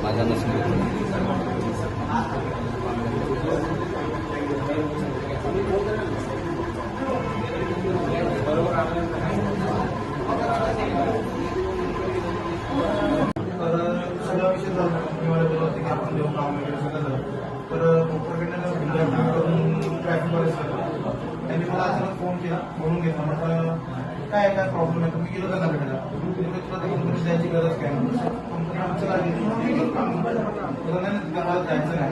माझ्या नसण्यात त्यांनी मला अचानक फोन केला, बोलून घेतला. म्हटलं काय प्रॉब्लेम आहे, तुम्ही गेलो त्यांना भेटायला. तुला कंपनी द्यायची गरज काय, कंपनी चला मला जायचं नाही.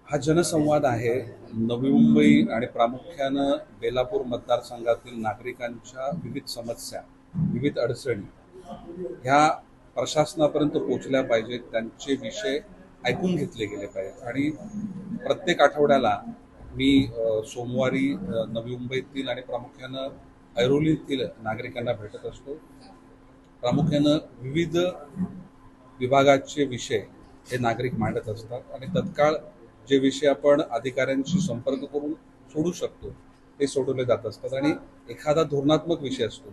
हा जनसंवाद आहे नवी मुंबई आणि प्रामुख्यानं बेलापूर मतदारसंघातील नागरिकांच्या विविध समस्या, विविध अडचणी ह्या प्रशासनापर्यंत पोहोचल्या पाहिजेत. त्यांचे विषय ऐकून घेतले गेले पाहिजेत. आणि प्रत्येक आठवड्याला मी सोमवारी नवी मुंबईतील आणि प्रामुख्यानं ऐरोलीतील नागरिकांना भेटत असतो. प्रामुख्यानं विविध विभागाचे विषय हे नागरिक मांडत असतात आणि तत्काळ जे विषय आपण अधिकाऱ्यांशी संपर्क करून सोडू शकतो ते सोडवले जात असतात. आणि एखादा धोरणात्मक विषय असतो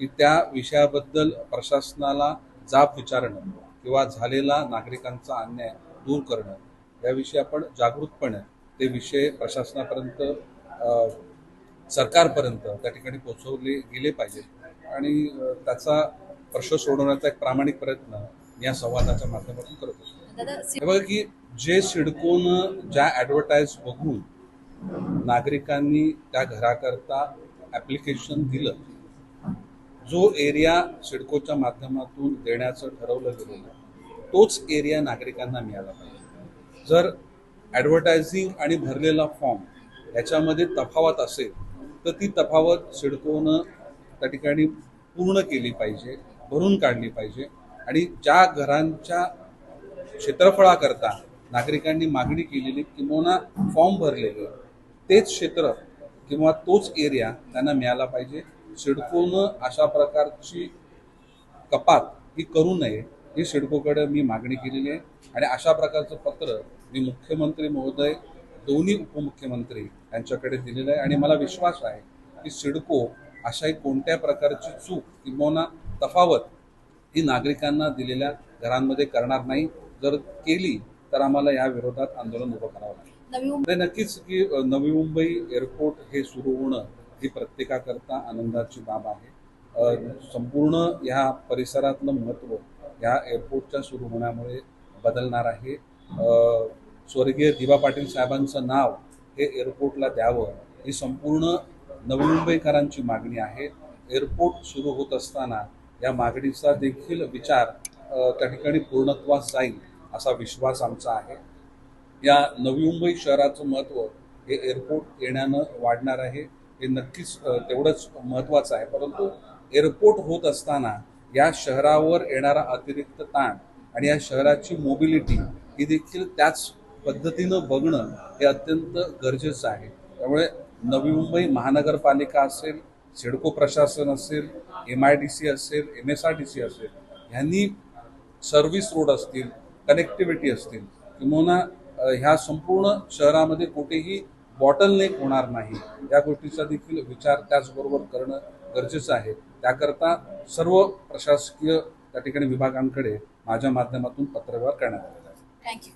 की त्या विषयाबद्दल प्रशासनाला जाब विचारणं किंवा झालेला नागरिकांचा अन्याय दूर करणं याविषयी आपण जागृतपणे ते विषय प्रशासनापर्यंत, सरकारपर्यंत त्या ठिकाणी पोहोचवले गेले पाहिजेत. आणि त्याचा प्रश्न सोडवण्याचा एक प्रामाणिक प्रयत्न या संवादाच्या माध्यमातून करत असतो. हे बघा की जे सिडकोनं ज्या ॲडव्हर्टाईज बघून नागरिकांनी त्या घराकरता ॲप्लिकेशन दिलं, जो एरिया सिडकोच्या माध्यमातून देण्याचं ठरवलं गेलेलं तोच एरिया नागरिकांना मिळाला पाहिजे. जर ॲडव्हर्टायझिंग आणि भरलेला फॉर्म याच्यामध्ये तफावत असेल तर ती तफावत सिडकोनं त्या ठिकाणी पूर्ण केली पाहिजे, भरून काढली पाहिजे. आणि ज्या घरांच्या क्षेत्रफळाकरता नागरिकांनी मागणी केलेली किंवा फॉर्म भरलेले तेच क्षेत्र किंवा तोच एरिया त्यांना मिळाला पाहिजे. सिडकोनं अशा प्रकारची कपात ही करू नये ही सिडकोकडे मी मागणी केलेली आहे. आणि अशा प्रकारचं पत्र मी मुख्यमंत्री महोदय, दोन्ही उपमुख्यमंत्री यांच्याकडे दिलेलं आहे. आणि मला विश्वास आहे की सिडको अशाही कोणत्या प्रकारची चूक किंवा तफावत ही नागरिकांना दिलेल्या घरांमध्ये करणार नाही. जर केली तर आम्हाला या विरोधात आंदोलन उभं करावं लागेल. नक्कीच की नवी मुंबई एअरपोर्ट हे सुरू होणं ही प्रत्येकाकरता आनंदाची बाब आहे. संपूर्ण ह्या परिसरातलं महत्त्व ह्या एअरपोर्टच्या सुरू होण्यामुळे बदलणार आहे. स्वर्गीय दिबा पाटील साहेबांचं नाव हे एअरपोर्टला द्यावं ही संपूर्ण नवी मुंबईकरांची मागणी आहे. एअरपोर्ट सुरू होत असताना या मागणीचा देखील विचार त्या ठिकाणी पूर्णत्वास जाईल असा विश्वास आमचा आहे. या नवी मुंबई शहराचं महत्त्व हे एअरपोर्ट येण्यानं वाढणार आहे. हे नक्कीच तेवढंच महत्त्वाचं आहे. परंतु एअरपोर्ट होत असताना या शहरावर येणारा अतिरिक्त ताण आणि या शहराची मोबिलिटी ही देखील त्याच पद्धतीनं बघणं हे अत्यंत गरजेचं आहे. त्यामुळे नवी मुंबई महानगरपालिका असेल, सिडको प्रशासन असेल, MIDC असेल, MSRDC असेल, ह्यांनी सर्व्हिस रोड असतील, कनेक्टिव्हिटी असतील किंवा ह्या संपूर्ण शहरामध्ये कुठेही बॉटलनेक होणार नाही या गोष्टीचा देखील विचार त्याचबरोबर करणं गरजेचं आहे. त्याकरता सर्व प्रशासकीय त्या ठिकाणी विभागांकडे माझ्या माध्यमातून पत्रव्यवहार करण्यात आलेला आहे. थँक्यू.